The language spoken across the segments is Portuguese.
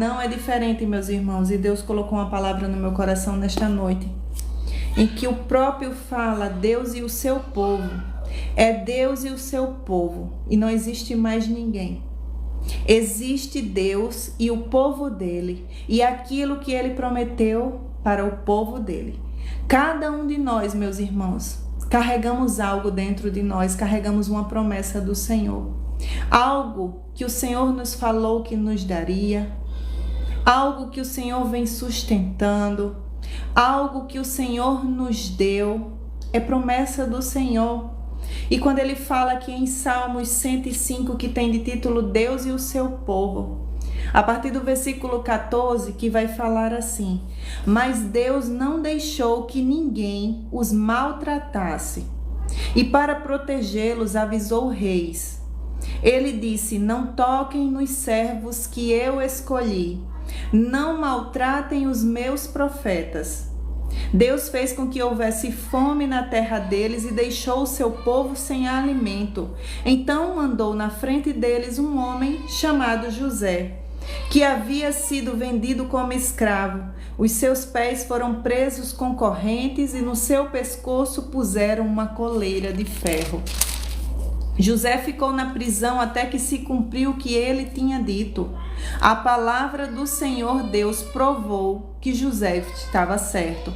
não é diferente, meus irmãos. E Deus colocou uma palavra no meu coração nesta noite, em que o próprio fala Deus e o seu povo. É Deus e o seu povo, e não existe mais ninguém. Existe Deus e o povo dele, e aquilo que ele prometeu para o povo dele. Cada um de nós, meus irmãos, carregamos algo dentro de nós, carregamos uma promessa do Senhor. Algo que o Senhor nos falou que nos daria, algo que o Senhor vem sustentando, algo que o Senhor nos deu, é promessa do Senhor. E quando ele fala aqui em Salmos 105, que tem de título Deus e o seu povo, a partir do versículo 14, que vai falar assim: mas Deus não deixou que ninguém os maltratasse, e para protegê-los avisou reis. Ele disse: não toquem nos servos que eu escolhi, não maltratem os meus profetas. Deus fez com que houvesse fome na terra deles e deixou o seu povo sem alimento. Então mandou na frente deles um homem chamado José, que havia sido vendido como escravo. Os seus pés foram presos com correntes e no seu pescoço puseram uma coleira de ferro. José ficou na prisão até que se cumpriu o que ele tinha dito. A palavra do Senhor Deus provou que José estava certo.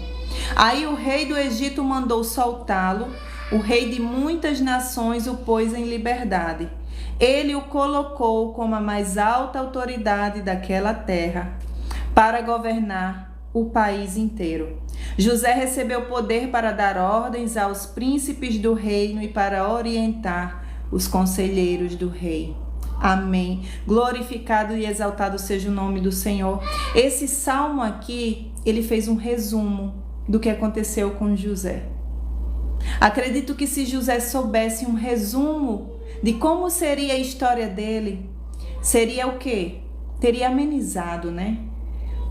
Aí o rei do Egito mandou soltá-lo. O rei de muitas nações o pôs em liberdade. Ele o colocou como a mais alta autoridade daquela terra para governar o país inteiro. José recebeu poder para dar ordens aos príncipes do reino e para orientar os conselheiros do rei. Amém. Glorificado e exaltado seja o nome do Senhor. Esse salmo aqui, ele fez um resumo do que aconteceu com José. Acredito que se José soubesse um resumo de como seria a história dele, seria o quê? Teria amenizado, né?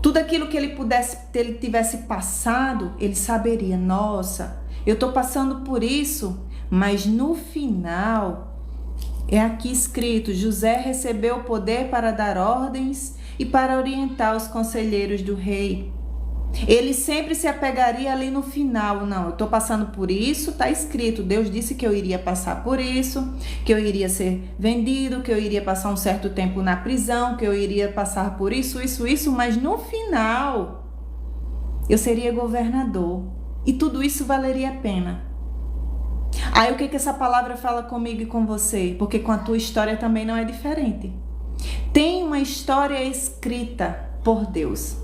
Tudo aquilo que ele tivesse passado, ele saberia: nossa, eu estou passando por isso, mas no final, é aqui escrito: José recebeu o poder para dar ordens e para orientar os conselheiros do rei. Ele sempre se apegaria ali no final: não, eu estou passando por isso, está escrito, Deus disse que eu iria passar por isso, que eu iria ser vendido, que eu iria passar um certo tempo na prisão, que eu iria passar por isso, mas no final eu seria governador e tudo isso valeria a pena. Aí o que essa palavra fala comigo e com você? Porque com a tua história também não é diferente. Tem uma história escrita por Deus.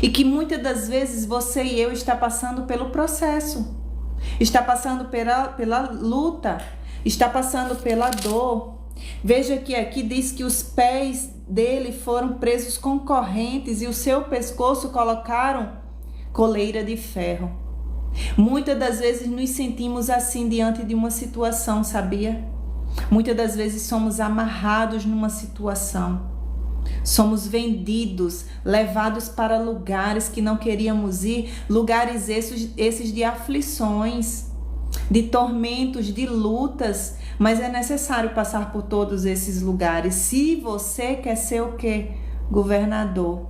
E que muitas das vezes você e eu está passando pelo processo, está passando pela luta, está passando pela dor. Veja que aqui diz que os pés dele foram presos com correntes e o seu pescoço colocaram coleira de ferro. Muitas das vezes nos sentimos assim diante de uma situação, sabia? Muitas das vezes somos amarrados numa situação. Somos vendidos, levados para lugares que não queríamos ir, lugares esses de aflições, de tormentos, de lutas, mas é necessário passar por todos esses lugares. Se você quer ser o quê? Governador.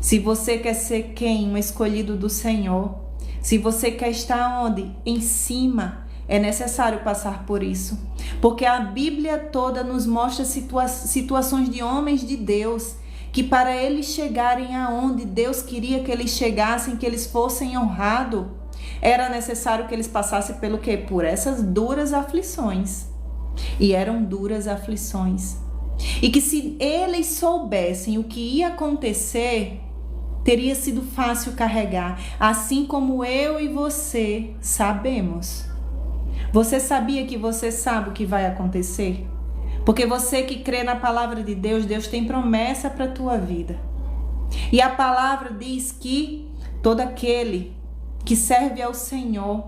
Se você quer ser quem? Um escolhido do Senhor. Se você quer estar onde? Em cima. É necessário passar por isso, porque a Bíblia toda nos mostra situações de homens de Deus, que para eles chegarem aonde Deus queria que eles chegassem, que eles fossem honrados, era necessário que eles passassem pelo quê? Por essas duras aflições. E eram duras aflições. E que se eles soubessem o que ia acontecer, teria sido fácil carregar, assim como eu e você sabemos. Você sabia que você sabe o que vai acontecer? Porque você que crê na palavra de Deus, Deus tem promessa para a tua vida. E a palavra diz que todo aquele que serve ao Senhor,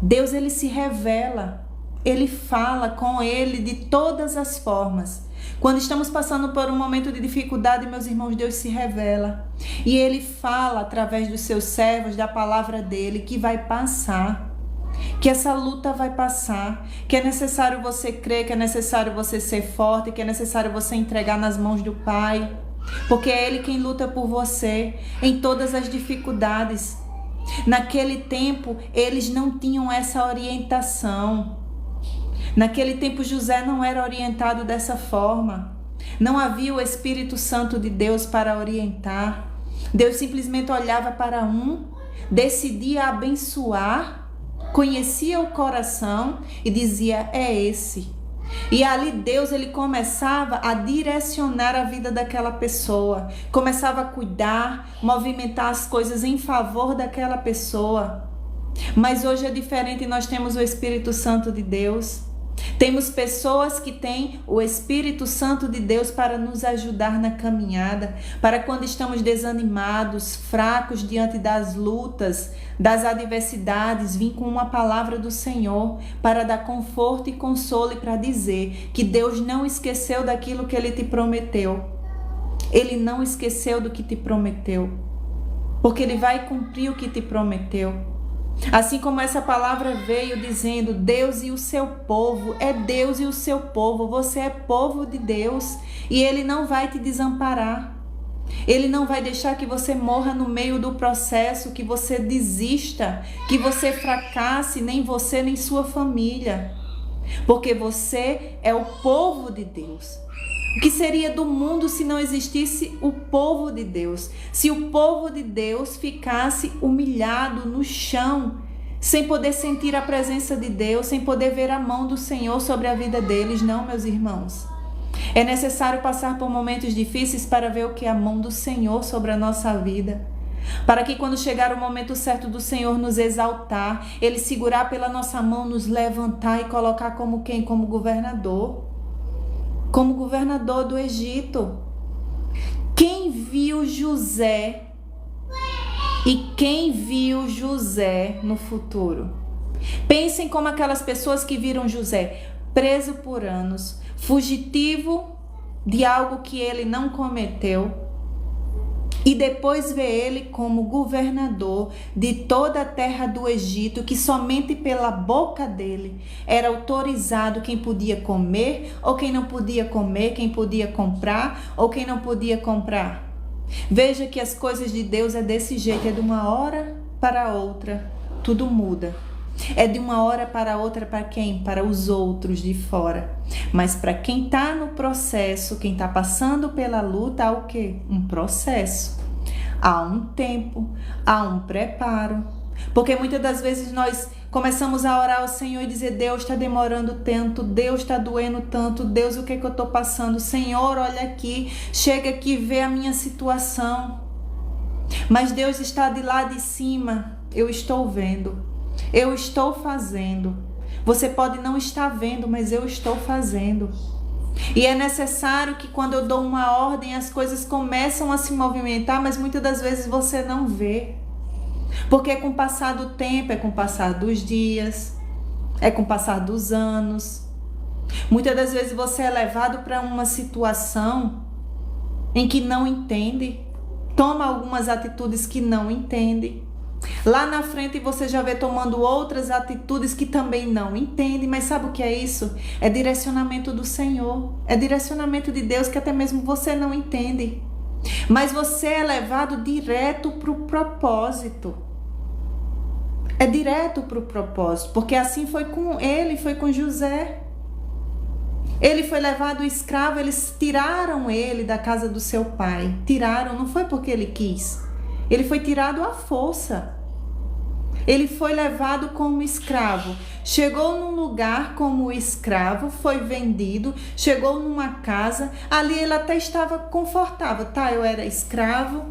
Deus ele se revela, ele fala com ele de todas as formas. Quando estamos passando por um momento de dificuldade, meus irmãos, Deus se revela. E ele fala através dos seus servos, da palavra dele, que vai passar. Que essa luta vai passar, que é necessário você crer, que é necessário você ser forte, que é necessário você entregar nas mãos do Pai. porque é Ele quem luta por você em todas as dificuldades. Naquele tempo, eles não tinham essa orientação. Naquele tempo, José não era orientado dessa forma. Não havia o Espírito Santo de Deus para orientar. Deus simplesmente olhava para um, decidia abençoar, conhecia o coração e dizia: é esse. E ali Deus, ele começava a direcionar a vida daquela pessoa, começava a cuidar, movimentar as coisas em favor daquela pessoa. Mas hoje é diferente, nós temos o Espírito Santo de Deus. Temos pessoas que têm o Espírito Santo de Deus para nos ajudar na caminhada, para quando estamos desanimados, fracos diante das lutas, das adversidades, vir com uma palavra do Senhor para dar conforto e consolo e para dizer que Deus não esqueceu daquilo que Ele te prometeu. Ele não esqueceu do que te prometeu, porque Ele vai cumprir o que te prometeu. Assim como essa palavra veio dizendo: Deus e o seu povo, é Deus e o seu povo, você é povo de Deus e Ele não vai te desamparar. Ele não vai deixar que você morra no meio do processo, que você desista, que você fracasse, nem você nem sua família, porque você é o povo de Deus. O que seria do mundo se não existisse o povo de Deus? Se o povo de Deus ficasse humilhado no chão, sem poder sentir a presença de Deus, sem poder ver a mão do Senhor sobre a vida deles? Não, meus irmãos. É necessário passar por momentos difíceis para ver o que é a mão do Senhor sobre a nossa vida. Para que quando chegar o momento certo do Senhor nos exaltar, Ele segurar pela nossa mão, nos levantar e colocar como quem? Como governador. Como governador do Egito. Quem viu José e quem viu José no futuro? Pensem como aquelas pessoas que viram José preso por anos, fugitivo de algo que ele não cometeu, e depois vê ele como governador de toda a terra do Egito, que somente pela boca dele era autorizado quem podia comer ou quem não podia comer, quem podia comprar ou quem não podia comprar. Veja que as coisas de Deus é desse jeito, é de uma hora para outra, tudo muda. É de uma hora para outra para quem? Para os outros de fora. Mas para quem está no processo, quem está passando pela luta, há o quê? Um processo. Há um tempo, há um preparo. Porque muitas das vezes nós começamos a orar ao Senhor e dizer: Deus, está demorando tanto, Deus está doendo tanto, Deus, o que é que eu estou passando? Senhor, olha aqui, chega aqui, vê a minha situação. Mas Deus está de lá de cima, eu estou vendo. Eu estou fazendo. Você pode não estar vendo, mas eu estou fazendo. E é necessário que quando eu dou uma ordem, as coisas começam a se movimentar, mas muitas das vezes você não vê. Porque é com o passar do tempo, é com o passar dos dias, é com o passar dos anos. Muitas das vezes você é levado para uma situação em que não entende, toma algumas atitudes que não entende. Lá na frente você já vê tomando outras atitudes que também não entende, mas sabe o que é isso? É direcionamento do Senhor, é direcionamento de Deus que até mesmo você não entende. Mas você é levado direto para o propósito. É direto para o propósito, porque assim foi com ele, foi com José. Ele foi levado escravo, eles tiraram ele da casa do seu pai. Tiraram, não foi porque ele quis. Ele foi tirado à força. Ele foi levado como escravo. Chegou num lugar como escravo, foi vendido, chegou numa casa. Ali ele até estava confortável. Tá, eu era escravo,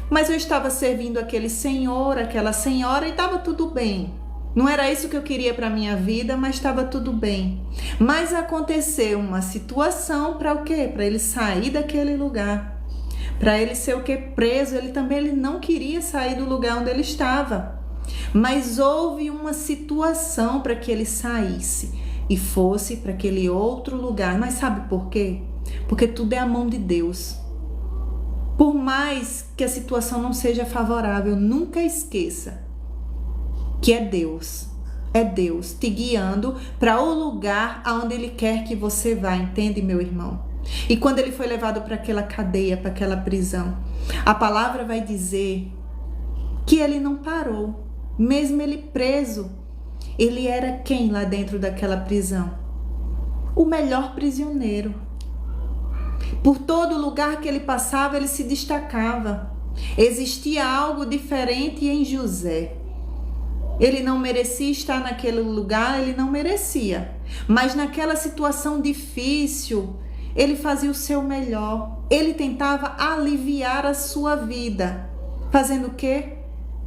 mas eu estava servindo aquele senhor, aquela senhora e estava tudo bem. Não era isso que eu queria para minha vida, mas estava tudo bem. Mas aconteceu uma situação para o quê? Para ele sair daquele lugar. Para ele ser o que? Preso. Ele não queria sair do lugar onde ele estava. Mas houve uma situação para que ele saísse e fosse para aquele outro lugar. Mas sabe por quê? Porque tudo é a mão de Deus. Por mais que a situação não seja favorável, nunca esqueça que é Deus te guiando para o lugar aonde Ele quer que você vá. Entende, meu irmão? E quando ele foi levado para aquela cadeia, para aquela prisão, a palavra vai dizer que ele não parou. Mesmo ele preso, ele era quem lá dentro daquela prisão? O melhor prisioneiro. Por todo lugar que ele passava, ele se destacava. Existia algo diferente em José. Ele não merecia estar naquele lugar, ele não merecia. Mas naquela situação difícil, ele fazia o seu melhor. Ele tentava aliviar a sua vida. Fazendo o quê?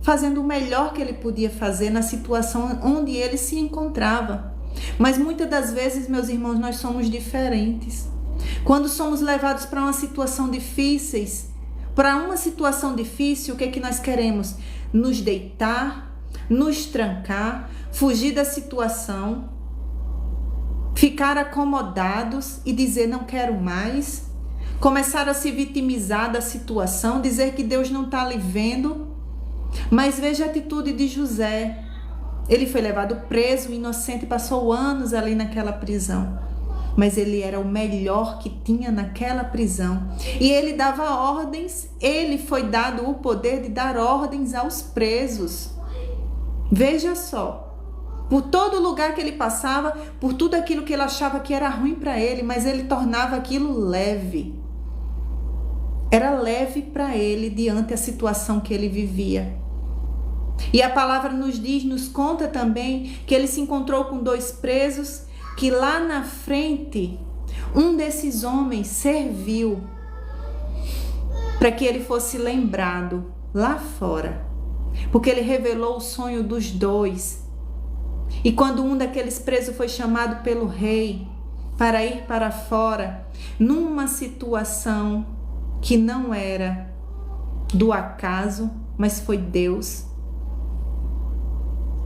Fazendo o melhor que ele podia fazer na situação onde ele se encontrava. Mas muitas das vezes, meus irmãos, nós somos diferentes. Quando somos levados para uma situação difícil, o que é que nós queremos? Nos deitar, nos trancar, fugir da situação, ficar acomodados e dizer não quero mais, começar a se vitimizar da situação, dizer que Deus não está lhe vendo. Mas veja a atitude de José. Ele foi levado preso, inocente, passou anos ali naquela prisão. Mas ele era o melhor que tinha naquela prisão. E ele dava ordens, ele foi dado o poder de dar ordens aos presos. Veja só, por todo lugar que ele passava, por tudo aquilo que ele achava que era ruim para ele, mas ele tornava aquilo leve. Era leve para ele diante da situação que ele vivia. E a palavra nos conta também que ele se encontrou com 2 presos, que lá na frente, um desses homens serviu para que ele fosse lembrado lá fora. Porque ele revelou o sonho dos 2. E quando um daqueles presos foi chamado pelo rei para ir para fora, numa situação que não era do acaso, mas foi Deus,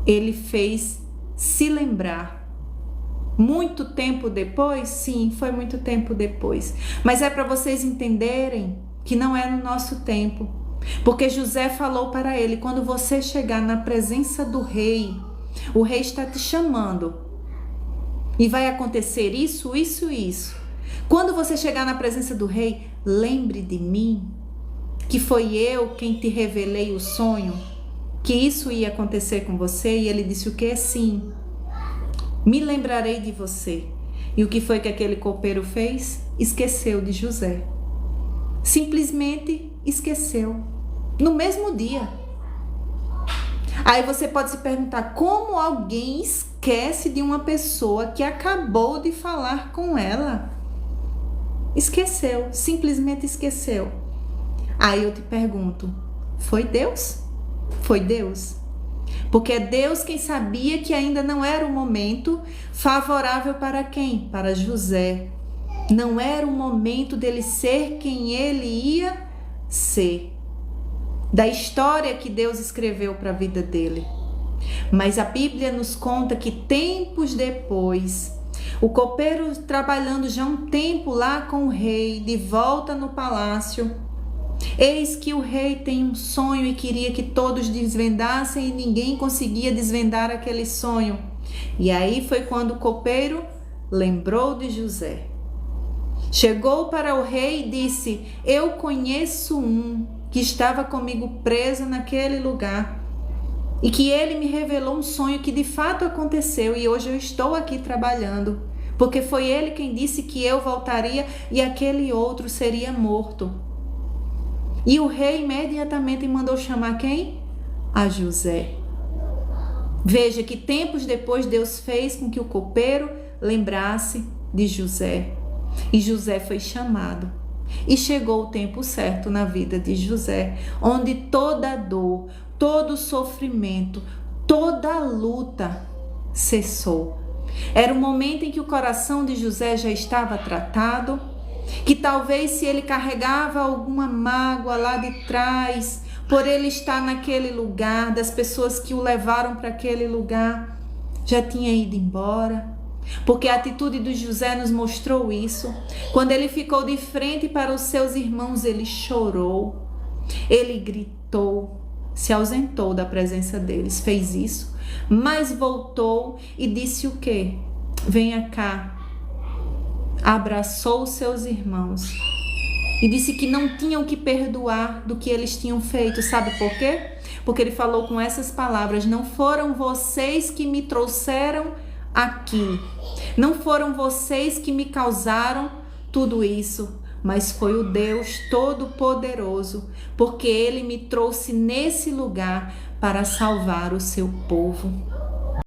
ele fez se lembrar. Muito tempo depois? Sim, foi muito tempo depois. Mas é para vocês entenderem que não é no nosso tempo. Porque José falou para ele, quando você chegar na presença do rei, o rei está te chamando. E vai acontecer isso, isso e isso. Quando você chegar na presença do rei, lembre de mim, que foi eu quem te revelei o sonho, que isso ia acontecer com você. E ele disse o que? Sim, me lembrarei de você. E o que foi que aquele copeiro fez? Esqueceu de José. Simplesmente esqueceu. No mesmo dia. Aí você pode se perguntar, como alguém esquece de uma pessoa que acabou de falar com ela? Esqueceu, simplesmente esqueceu. Aí eu te pergunto, foi Deus? Foi Deus? Porque é Deus quem sabia que ainda não era o momento favorável para quem? Para José. Não era o momento dele ser quem ele ia ser. Da história que Deus escreveu para a vida dele. Mas a Bíblia nos conta que tempos depois, o copeiro trabalhando já um tempo lá com o rei, de volta no palácio, eis que o rei tem um sonho e queria que todos desvendassem e ninguém conseguia desvendar aquele sonho. E aí foi quando o copeiro lembrou de José. Chegou para o rei e disse, eu conheço um que estava comigo preso naquele lugar e que ele me revelou um sonho que de fato aconteceu e hoje eu estou aqui trabalhando, porque foi ele quem disse que eu voltaria e aquele outro seria morto. E o rei imediatamente mandou chamar quem? A José. Veja que tempos depois Deus fez com que o copeiro lembrasse de José. E José foi chamado. E chegou o tempo certo na vida de José, onde toda a dor, todo o sofrimento, toda a luta cessou. Era o momento em que o coração de José já estava tratado, que talvez se ele carregava alguma mágoa lá de trás, por ele estar naquele lugar, das pessoas que o levaram para aquele lugar, já tinha ido embora. Porque a atitude de José nos mostrou isso. Quando ele ficou de frente para os seus irmãos, ele chorou, ele gritou, se ausentou da presença deles, fez isso, mas voltou e disse o quê? Venha cá, abraçou seus irmãos e disse que não tinham que perdoar do que eles tinham feito. Sabe por quê? Porque ele falou com essas palavras: não foram vocês que me trouxeram aqui, não foram vocês que me causaram tudo isso, mas foi o Deus Todo-Poderoso, porque Ele me trouxe nesse lugar para salvar o seu povo.